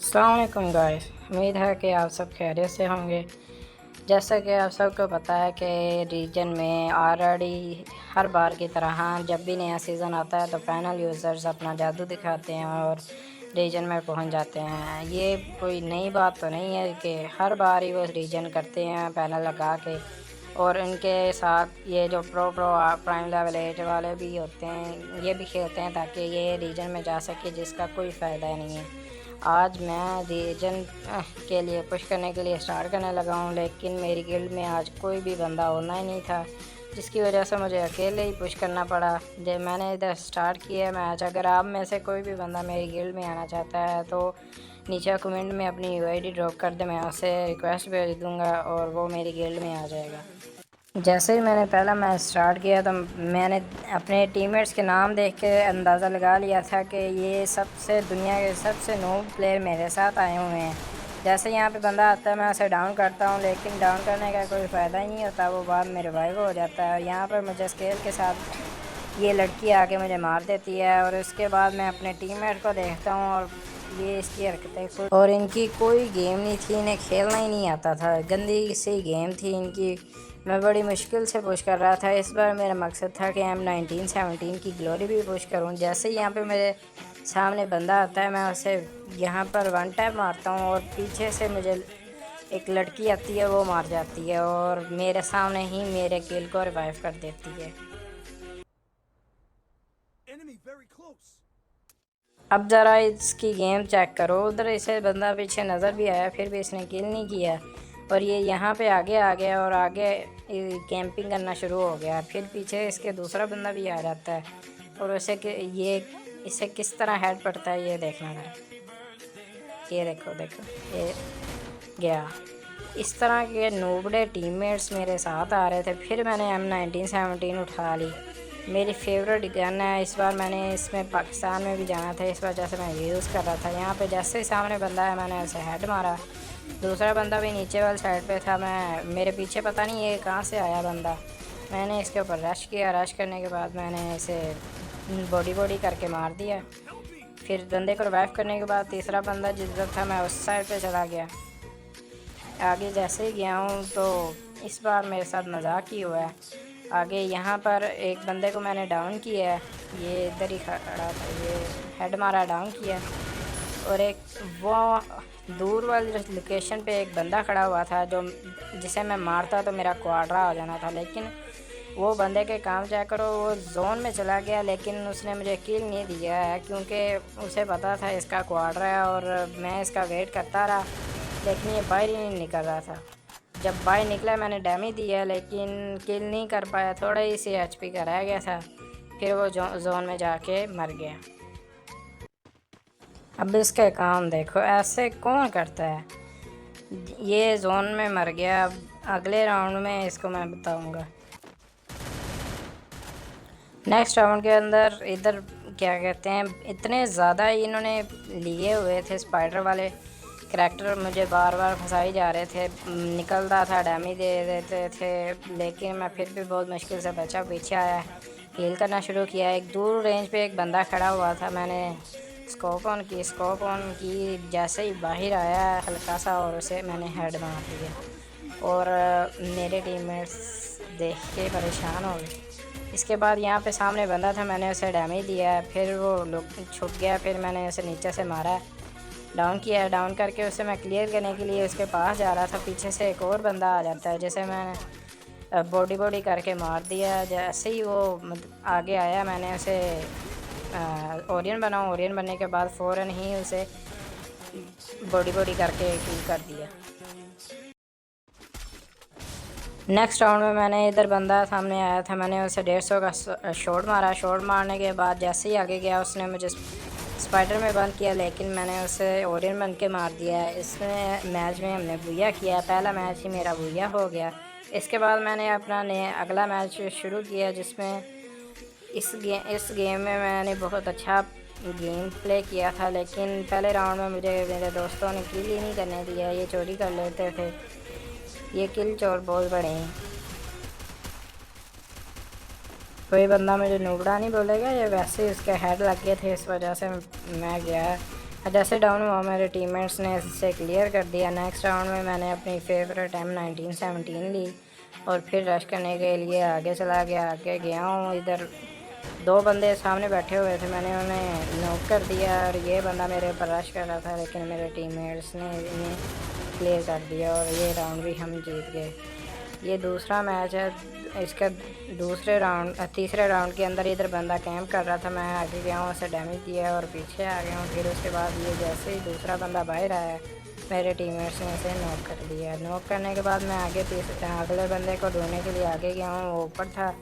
अस्सलाम वालेकुम गाइस। उम्मीद है कि आप सब खैरियत से होंगे। जैसा कि आप सबको पता है कि रीजन में ऑलरेडी हर बार की तरह जब भी नया सीज़न आता है तो पैनल यूज़र्स अपना जादू दिखाते हैं और रीजन में पहुंच जाते हैं। ये कोई नई बात तो नहीं है कि हर बार ही वो रीजन करते हैं पैनल लगा के। और इनके साथ ये जो प्रो प्राइम लेवल 8 वाले भी होते हैं, ये भी खेलते हैं ताकि ये रीजन में जा सके, जिसका कोई फ़ायदा नहीं है। आज मैं रीजन के लिए पुश करने के लिए स्टार्ट करने लगा हूँ, लेकिन मेरी गिल्ड में आज कोई भी बंदा होना ही नहीं था, जिसकी वजह से मुझे अकेले ही पुश करना पड़ा। जब मैंने इधर स्टार्ट किया मैच, अगर आप में से कोई भी बंदा मेरी गिल्ड में आना चाहता है तो नीचे कमेंट में अपनी यूआईडी ड्रॉप कर दे, मैं उसे रिक्वेस्ट भेज दूँगा और वो मेरी गिल्ड में आ जाएगा। जैसे ही मैंने पहला मैच स्टार्ट किया तो मैंने अपने टीममेट्स के नाम देख के अंदाज़ा लगा लिया था कि ये दुनिया के सबसे नोब प्लेयर मेरे साथ आए हुए हैं। जैसे यहाँ पे बंदा आता है मैं उसे डाउन करता हूँ, लेकिन डाउन करने का कोई फ़ायदा ही नहीं होता, वो बाद में रिवाइव हो जाता है। यहाँ पर मुझे स्केल के साथ ये लड़की आके मुझे मार देती है और उसके बाद मैं अपने टीममेट को देखता हूँ और ये इसकी हरकतें और इनकी कोई गेम नहीं थी, इन्हें खेलना ही नहीं आता था, गंदी सी गेम थी इनकी। मैं बड़ी मुश्किल से पुश कर रहा था। इस बार मेरा मकसद था कि M1917 की ग्लोरी भी पुश करूं। जैसे ही यहाँ पे मेरे सामने बंदा आता है मैं उसे यहाँ पर वन टैप मारता हूँ और पीछे से मुझे एक लड़की आती है, वो मार जाती है और मेरे सामने ही मेरे किल को रिवाइव कर देती है। अब ज़रा इसकी गेम चेक करो, उधर इसे बंदा पीछे नज़र भी आया फिर भी इसने किल नहीं किया और ये यहाँ पे आगे आ गया और आगे कैंपिंग करना शुरू हो गया। फिर पीछे इसके दूसरा बंदा भी आ जाता है और इसे किस तरह हेड पड़ता है ये देखना था। ये देखो ये गया। इस तरह के नोबड़े टीममेट्स मेरे साथ आ रहे थे। फिर मैंने M1917 उठा ली, मेरी फेवरेट गन है। इस बार मैंने इसमें पाकिस्तान में भी जाना था, इस वजह से मैं ये यूज़ कर रहा था। यहाँ पे जैसे ही सामने बंदा है मैंने उसे हेड मारा। दूसरा बंदा भी नीचे वाली साइड पे था, मेरे पीछे पता नहीं ये कहाँ से आया बंदा। मैंने इसके ऊपर रश किया, रश करने के बाद मैंने इसे बॉडी करके मार दिया। फिर बंदे को रिवाइव करने के बाद तीसरा बंदा जिधर था मैं उस साइड पे चला गया। आगे जैसे ही गया हूँ तो इस बार मेरे साथ मजाक ही हुआ है। आगे यहाँ पर एक बंदे को मैंने डाउन किया है, ये इधर ही खड़ा था, ये हेड मारा डाउन किया। और एक वो दूर वाली लोकेशन पे एक बंदा खड़ा हुआ था जो जिसे मैं मारता तो मेरा क्वाड्रा हो जाना था, लेकिन वो बंदे के काम चेक करो, वो जोन में चला गया लेकिन उसने मुझे किल नहीं दिया है क्योंकि उसे पता था इसका क्वाड्रा है और मैं इसका वेट करता रहा, लेकिन ये बाहर ही नहीं निकल रहा था। जब बाहर निकला मैंने डैमेज दिया लेकिन किल नहीं कर पाया, थोड़ा ही सी HP का रह गया था। फिर वो जोन में जाके मर गया। अब इसके काम देखो, ऐसे कौन करता है। ये जोन में मर गया, अब अगले राउंड में इसको मैं बताऊंगा। नेक्स्ट राउंड के अंदर इधर क्या कहते हैं, इतने ज़्यादा इन्होंने लिए हुए थे स्पाइडर वाले करैक्टर, मुझे बार बार फंसाई जा रहे थे, निकलता था डैमेज दे देते थे, लेकिन मैं फिर भी बहुत मुश्किल से बचा। पीछे आया, हील करना शुरू किया। एक दूर रेंज पे एक बंदा खड़ा हुआ था, मैंने स्कोप ऑन की जैसे ही बाहर आया हल्का सा और उसे मैंने हेड मार दिया और मेरे टीममेट्स देख के परेशान हो गए। इसके बाद यहाँ पे सामने बंदा था, मैंने उसे डैमेज दिया, फिर वो लोग छुप गया, फिर मैंने उसे नीचे से मारा, डाउन किया। डाउन करके उसे मैं क्लियर करने के लिए उसके पास जा रहा था, पीछे से एक और बंदा आ जाता है जिसे मैंने बॉडी करके मार दिया। जैसे ही वो आगे आया मैंने उसे ओरियन बनने के बाद फ़ौरन ही उसे बॉडी करके किल कर दिया। नेक्स्ट राउंड में मैंने इधर बंदा सामने आया था, मैंने उसे 150 का शॉट मारा। शॉट मारने के बाद जैसे ही आगे गया उसने मुझे स्पाइडर में बंद किया, लेकिन मैंने उसे ओरियन बन के मार दिया। इसमें मैच में हमने बुया किया, पहला मैच ही मेरा बुया हो गया। इसके बाद मैंने अपना अगला मैच शुरू किया, जिसमें इस गेम में मैंने बहुत अच्छा गेम प्ले किया था, लेकिन पहले राउंड में मुझे मेरे दोस्तों ने किल ही नहीं करने दिया, ये चोरी कर लेते थे। ये किल चोर बहुत बड़े हैं। कोई बंदा मुझे नुबड़ा नहीं बोलेगा, ये वैसे ही उसके हेड लग गए थे, इस वजह से मैं गया जैसे डाउन हुआ मेरे टीममेट्स ने इससे क्लियर कर दिया। नेक्स्ट राउंड में मैंने अपनी फेवरेट M1917 ली और फिर रश करने के लिए आगे चला गया। आगे गया हूँ, इधर 2 बंदे सामने बैठे हुए थे, मैंने उन्हें नॉक कर दिया और ये बंदा मेरे ऊपर रश कर रहा था, लेकिन मेरे टीममेट्स ने इन्हें क्लियर कर दिया और ये राउंड भी हम जीत गए। ये दूसरा मैच है, इसका तीसरे राउंड के अंदर इधर बंदा कैंप कर रहा था, मैं आगे गया हूँ, उसे डैमेज दिया और पीछे आ गया हूँ। फिर उसके बाद ये जैसे ही दूसरा बंदा बाहर आया, मेरे टीममेट्स ने इसे नॉक कर दिया। नॉक करने के बाद मैं अगले बंदे को ढूंढने के लिए आगे गया हूँ, वो ऊपर था,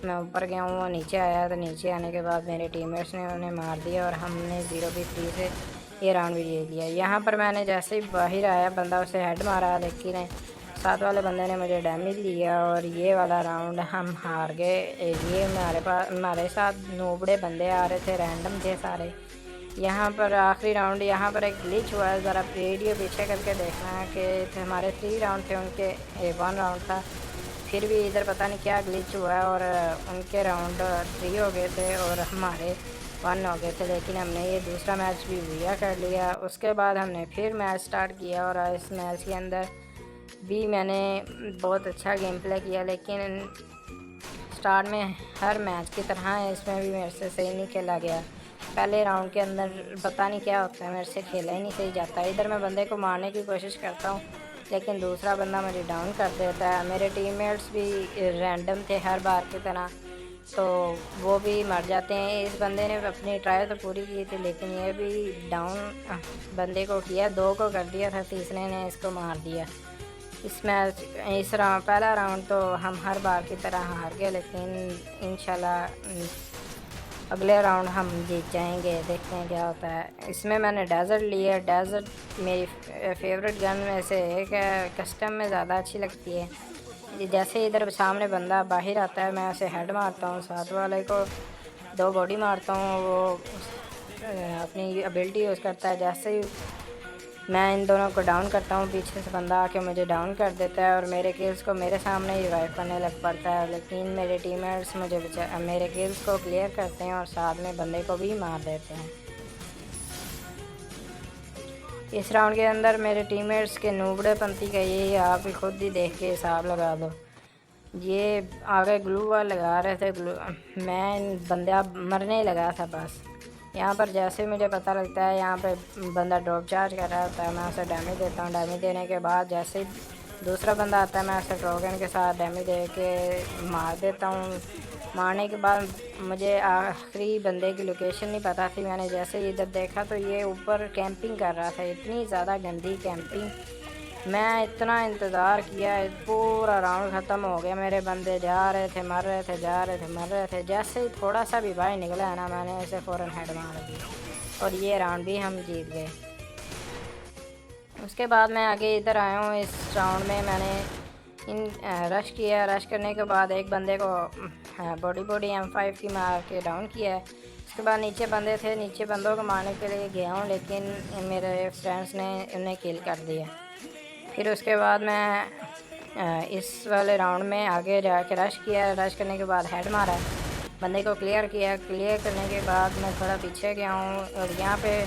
मैं ऊपर गया हूँ, वो नीचे आया, तो नीचे आने के बाद मेरे टीममेट्स ने उन्हें मार दिया और हमने 0v3 से ये राउंड भी जीत लिया। यहाँ पर मैंने जैसे ही बाहर आया बंदा, उसे हेड मारा, लेकिन साथ वाले बंदे ने मुझे डैमेज दिया और ये वाला राउंड हम हार गए। ये हमारे साथ नोबड़े बंदे आ रहे थे, रैंडम थे सारे। यहाँ पर आखिरी राउंड, यहाँ पर एक ग्लिच हुआ है, ज़रा वीडियो पीछे करके देखना कि हमारे 3 राउंड थे, उनके 1 राउंड था, फिर भी इधर पता नहीं क्या ग्लिच हुआ है और उनके राउंड 3 हो गए थे और हमारे 1 हो गए थे। लेकिन हमने ये दूसरा मैच भी विया कर लिया। उसके बाद हमने फिर मैच स्टार्ट किया और इस मैच के अंदर भी मैंने बहुत अच्छा गेम प्ले किया, लेकिन स्टार्ट में हर मैच की तरह इसमें भी मेरे से सही नहीं खेला गया। पहले राउंड के अंदर पता नहीं क्या होता है, मेरे से खेला ही नहीं सही जाता। इधर मैं बंदे को मारने की कोशिश करता हूँ, लेकिन दूसरा बंदा मुझे डाउन कर देता है। मेरे टीममेट्स भी रैंडम थे हर बार की तरह, तो वो भी मर जाते हैं। इस बंदे ने अपनी ट्राई तो पूरी की थी, लेकिन ये भी डाउन बंदे को किया, 2 को कर दिया था, तीसरे ने इसको मार दिया। पहला राउंड तो हम हर बार की तरह हार गए, लेकिन इंशाल्लाह अगले राउंड हम जीत जाएंगे। देखते हैं क्या होता है। इसमें मैंने डेजर्ट लिया। डेजर्ट मेरी फेवरेट गन में से एक है, कस्टम में ज़्यादा अच्छी लगती है। जैसे इधर सामने बंदा बाहर आता है, मैं उसे हेड मारता हूँ, साथ वाले को 2 बॉडी मारता हूँ, वो अपनी एबिलिटी यूज़ करता है। जैसे ही मैं इन दोनों को डाउन करता हूँ, पीछे से बंदा आके मुझे डाउन कर देता है और मेरे किल्स को मेरे सामने ही रिवाइव करने लग पड़ता है, लेकिन मेरे टीममेट्स मेरे किल्स को क्लियर करते हैं और साथ में बंदे को भी मार देते हैं। इस राउंड के अंदर मेरे टीममेट्स के नूबड़ेपंथी का ये आप खुद ही देख के हिसाब लगा दो। ये आगे ग्लू वाल लगा रहे थे, मैं बंदा मरने लगा था बस। यहाँ पर जैसे मुझे पता लगता है यहाँ पे बंदा ड्रॉप चार्ज कर रहा होता है, मैं उसे डैमेज देता हूँ। डैमेज देने के बाद जैसे ही दूसरा बंदा आता है, मैं उसे ड्रॉगन के साथ डैमेज दे के मार देता हूँ। मारने के बाद मुझे आखिरी बंदे की लोकेशन नहीं पता थी। मैंने जैसे ही इधर देखा तो ये ऊपर कैंपिंग कर रहा था, इतनी ज़्यादा गंदी कैंपिंग। मैं इतना इंतज़ार किया, पूरा राउंड ख़त्म हो गया, मेरे बंदे जा रहे थे मर रहे थे, जा रहे थे मर रहे थे। जैसे ही थोड़ा सा भी बाहर निकला है ना, मैंने इसे फ़ौरन हेड मार दिया और ये राउंड भी हम जीत गए। उसके बाद मैं आगे इधर आया हूँ। इस राउंड में मैंने रश किया। रश करने के बाद एक बंदे को बॉडी M5 की मार के डाउन किया है। उसके बाद नीचे बंदे थे, नीचे बंदों को मारने के लिए गया हूँ, लेकिन मेरे फ्रेंड्स ने उन्हें किल कर दिया। फिर उसके बाद मैं इस वाले राउंड में आगे जाके रश किया। रश करने के बाद हेड मारा, बंदे को क्लियर किया। क्लियर करने के बाद मैं थोड़ा पीछे गया हूँ और यहाँ पे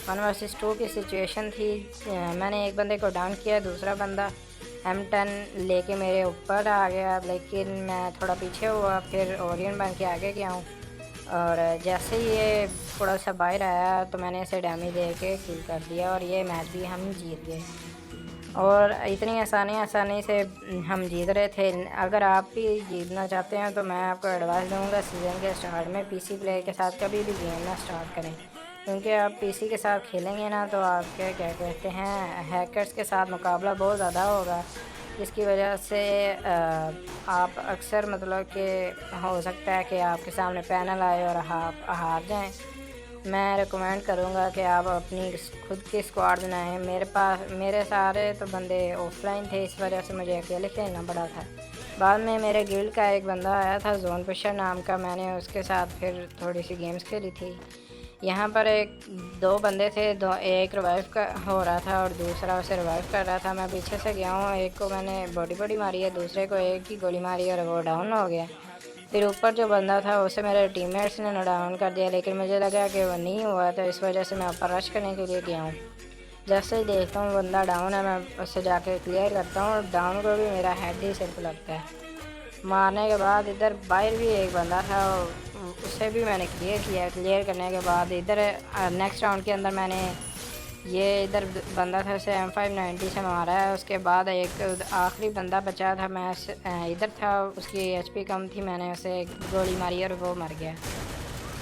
1 वर्सेस 2 की सिचुएशन थी। मैंने एक बंदे को डाउन किया, दूसरा बंदा M10 लेके मेरे ऊपर आ गया, लेकिन मैं थोड़ा पीछे हुआ, फिर ओरियन बन के आगे गया हूँ और जैसे ही ये थोड़ा सा बाहर आया तो मैंने इसे डैमेज दे के किल कर दिया और ये मैच भी हम जीत गए। और इतनी आसानी से हम जीत रहे थे। अगर आप भी जीतना चाहते हैं तो मैं आपको एडवाइस दूंगा, सीज़न के स्टार्ट में पीसी प्लेयर के साथ कभी भी गेम ना स्टार्ट करें, क्योंकि आप पीसी के साथ खेलेंगे ना तो आपके क्या कहते हैं हैकर्स के साथ मुकाबला बहुत ज़्यादा होगा, जिसकी वजह से आप अक्सर मतलब कि हो सकता है कि आपके सामने पैनल आए और आप हार जाएं। मैं रिकमेंड करूँगा कि आप अपनी खुद की स्क्वाड बनाएं। मेरे सारे तो बंदे ऑफलाइन थे, इस वजह से मुझे अकेले खेलना पड़ा था। बाद में मेरे गिल्ड का एक बंदा आया था, जोन पुशर नाम का, मैंने उसके साथ फिर थोड़ी सी गेम्स खेली थी। यहाँ पर 2 बंदे थे, एक रिवाइव का हो रहा था और दूसरा उसे रिवाइव कर रहा था। मैं पीछे से गया हूँ, एक को मैंने बॉडी मारी है, दूसरे को एक ही गोली मारी और वो डाउन हो गया। फिर ऊपर जो बंदा था उसे मेरे टीममेट्स ने डाउन कर दिया, लेकिन मुझे लगा कि वो नहीं हुआ, तो इस वजह से मैं ऊपर रश करने के लिए गया हूँ। जैसे ही देखता हूँ बंदा डाउन है, मैं उससे जाके क्लियर करता हूँ और डाउन को भी मेरा हेड ही सिर्फ लगता है। मारने के बाद इधर बाहर भी एक बंदा था, उसे भी मैंने क्लियर किया। क्लियर करने के बाद इधर नेक्स्ट राउंड के अंदर मैंने ये इधर बंदा था उसे M590 से मारा है। उसके बाद एक आखिरी बंदा बचा था, मैं इधर था, उसकी HP कम थी, मैंने उसे गोली मारी और वो मर गया।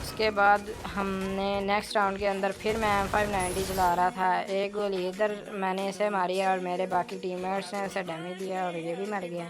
उसके बाद हमने नेक्स्ट राउंड के अंदर फिर मैं M590 चला रहा था, एक गोली इधर मैंने इसे मारी और मेरे बाकी टीममेट्स ने उसे डैमेज दिया और ये भी मर गया।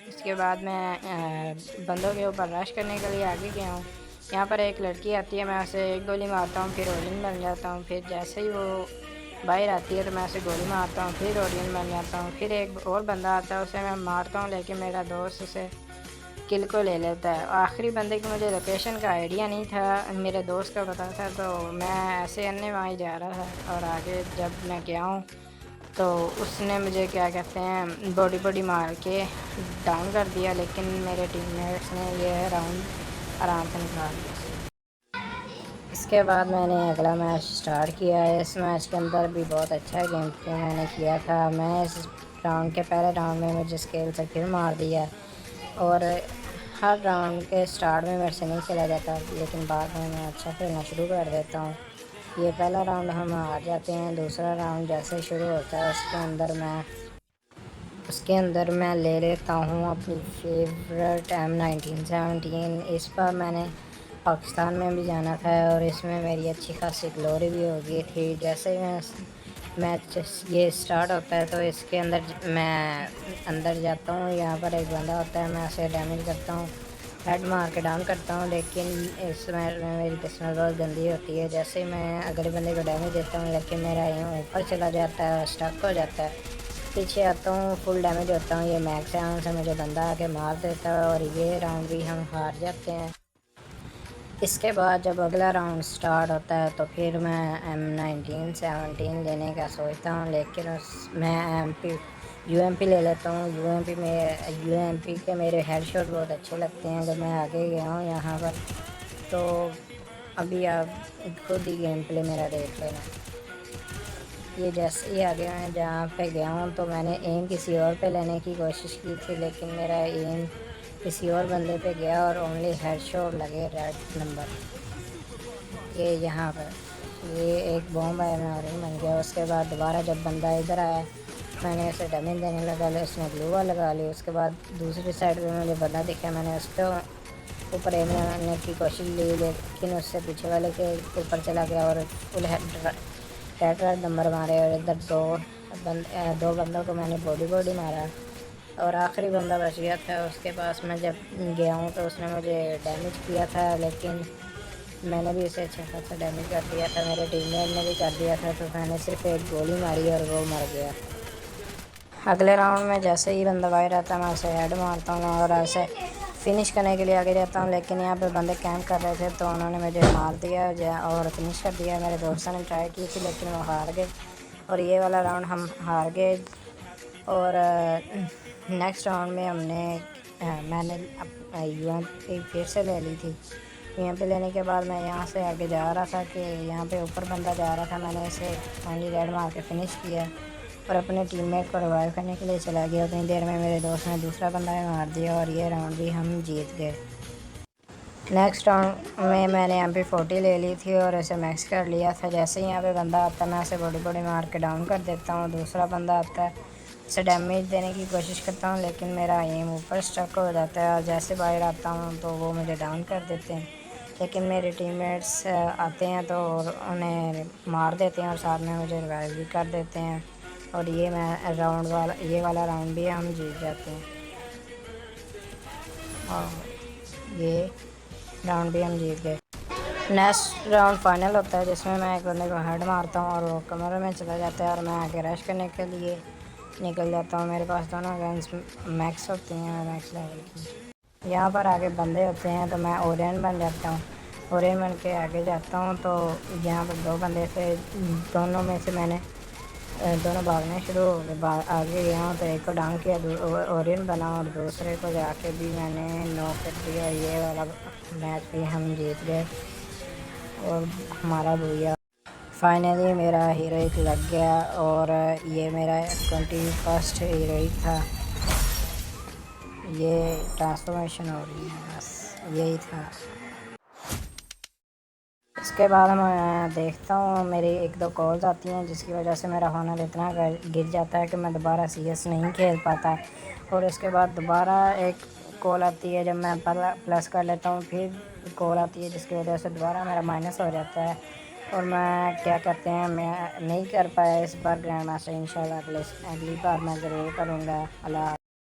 उसके बाद मैं बंदों के ऊपर रश करने के लिए आगे गया हूँ। यहाँ पर एक लड़की आती है, मैं उसे एक गोली मारता हूँ, फिर ओडियन बन जाता हूँ। फिर जैसे ही वो बाहर आती है तो मैं उसे गोली मारता हूँ, फिर ओडियन बन जाता हूँ। फिर एक और बंदा आता है, उसे मैं मारता हूँ, लेकिन मेरा दोस्त उसे किल को ले लेता है। आखिरी बंदे की मुझे लोकेशन का आइडिया नहीं था, मेरे दोस्त का पता था, तो मैं ऐसे अन्य वहाँ जा रहा था। और आगे जब मैं गया हूँ तो उसने मुझे क्या कहते हैं बॉडी मार के डाउन कर दिया, लेकिन मेरे टीममेट्स ने यह राउंड आराम से निकाल दिया। इसके बाद मैंने अगला मैच स्टार्ट किया है। इस मैच के अंदर भी बहुत अच्छा गेम प्ले मैंने किया था। मैं इस राउंड के पहले राउंड में मुझे स्केल से फिर मार दिया और हर राउंड के स्टार्ट में मेरे से नहीं खेला जाता, लेकिन बाद में मैं अच्छा खेलना शुरू कर देता हूँ। ये पहला राउंड हम हार जाते हैं, दूसरा राउंड जैसे शुरू होता है उसके अंदर मैं ले लेता हूँ अपनी फेवरेट M1917। इस बार मैंने पाकिस्तान में भी जाना था और इसमें मेरी अच्छी खासी ग्लोरी भी हो गई थी। जैसे ही मैच ये स्टार्ट होता है तो इसके अंदर मैं अंदर जाता हूँ। यहाँ पर एक बंदा होता है, मैं उसे डैमेज करता हूँ, हेड मार के डाउन करता हूँ, लेकिन इस मैच में मेरी किस्मत बहुत गंदी होती है। जैसे ही मैं अगले बंदे को डैमेज देता हूँ, लेकिन मेरा यहाँ ऊपर चला जाता है और स्टक हो जाता है। पीछे आता हूँ, फुल डैमेज होता हूँ, ये मैक्स राउंड से मुझे बंदा आके मार देता है और ये राउंड भी हम हार जाते हैं। इसके बाद जब अगला राउंड स्टार्ट होता है तो फिर मैं M1917 लेने का सोचता हूँ, लेकिन मैं UMP ले लेता हूँ। UMP के मेरे हेडशॉट बहुत अच्छे लगते हैं। जब मैं आगे गया हूँ यहाँ पर तो अभी आप खुद ही गेम प्ले मेरा देख लेना। ये जैसे ही आगे मैं जहाँ पे गया हूँ तो मैंने एम किसी और पे लेने की कोशिश की थी, लेकिन मेरा एम किसी और बंदे पे गया और ओनली हेडशॉट लगे रेड नंबर। ये यहाँ पर ये एक बॉम्ब आया, मैं ऑरेंज बन गया। उसके बाद दोबारा जब बंदा इधर आया मैंने उसे डैमेज देने लगा, उसने ग्लूवा लगा ली। उसके बाद दूसरी साइड पे मुझे बंदा दिखा, मैंने उस पर ऊपर एम लगाने की कोशिश ली, लेकिन उससे पीछे वाले के ऊपर चला गया और फुल रेड नंबर मारे। और इधर दो बंदों को मैंने बॉडी मारा और आखिरी बंदा बच गया था। उसके पास मैं जब गया हूँ तो उसने मुझे डैमेज किया था, लेकिन मैंने भी उसे अच्छा खासा डैमेज कर दिया था, मेरे टीममेट ने भी कर दिया था, तो मैंने सिर्फ एक गोली मारी और वो मर गया। अगले राउंड में जैसे ही बंदा बाहर आता है मैं उसे हेड मारता हूँ और उसे फिनिश करने के लिए आगे जाता हूँ, लेकिन यहाँ पे बंदे कैंप कर रहे थे तो उन्होंने मुझे मार दिया और फिनिश कर दिया। मेरे दोस्तों ने ट्राई की थी लेकिन वो हार गए और ये वाला राउंड हम हार गए। और नेक्स्ट राउंड में मैंने UMP फिर से ले ली थी। UMP लेने के बाद मैं यहाँ से आगे जा रहा था कि यहाँ पे ऊपर बंदा जा रहा था, मैंने इसे फाइनली रेड मार के फिनिश किया और अपने टीममेट को रिवाइव करने के लिए चला गया। उतनी देर में मेरे दोस्त ने दूसरा बंदा भी मार दिया और ये राउंड भी हम जीत गए। नेक्स्ट राउंड में मैंने MP40 ले ली थी और इसे मैक्स कर लिया था। जैसे ही यहाँ पे बंदा आता है मैं उसे बॉडी मार के डाउन कर देता हूँ। दूसरा बंदा आता है, उसे डैमेज देने की कोशिश करता हूँ, लेकिन मेरा एम ऊपर स्टक हो जाता है और जैसे बाहर आता हूँ तो वो मुझे डाउन कर देते हैं, लेकिन मेरे टीममेट्स आते हैं तो उन्हें मार देते हैं और साथ में मुझे रिवाइव भी कर देते हैं और ये वाला राउंड भी हम जीत जाते हैं और ये राउंड भी हम जीत गए। नेक्स्ट राउंड फाइनल होता है जिसमें मैं एक बंदे को हेड मारता हूँ और वो कमरे में चला जाता है और मैं आगे रश करने के लिए निकल जाता हूँ। मेरे पास दोनों गन्स मैक्स होती हैं, मैक्स लेवल की। यहाँ पर आगे बंदे होते हैं तो मैं ओरियन बन जाता हूँ। ओरियन बन के आगे जाता हूँ तो यहाँ पर दो बंदे थे, दोनों में से मैंने दोनों भागने शुरू हो गए। आगे गया तो एक को डाउन किया, ओरियन बना, और दूसरे को जाके भी मैंने नॉक कर दिया। ये वाला मैच भी हम जीत गए और हमारा भैया फाइनली मेरा हीरोइक लग गया। और ये मेरा 21st हीरोइक था। ये ट्रांसफॉर्मेशन हो रही है, बस यही था। इसके बाद मैं देखता हूँ मेरी 1-2 कॉल्स आती हैं, जिसकी वजह से मेरा हॉनर इतना गिर जाता है कि मैं दोबारा CS नहीं खेल पाता। और इसके बाद दोबारा एक कॉल आती है, जब मैं प्लस कर लेता हूँ फिर कॉल आती है, जिसकी वजह से दोबारा मेरा माइनस हो जाता है। और मैं क्या कहते हैं, मैं नहीं कर पाया इस बार ग्रैंड मास्टर। इंशाल्लाह अगली बार मैं ज़रूर करूँगा। अल्लाह।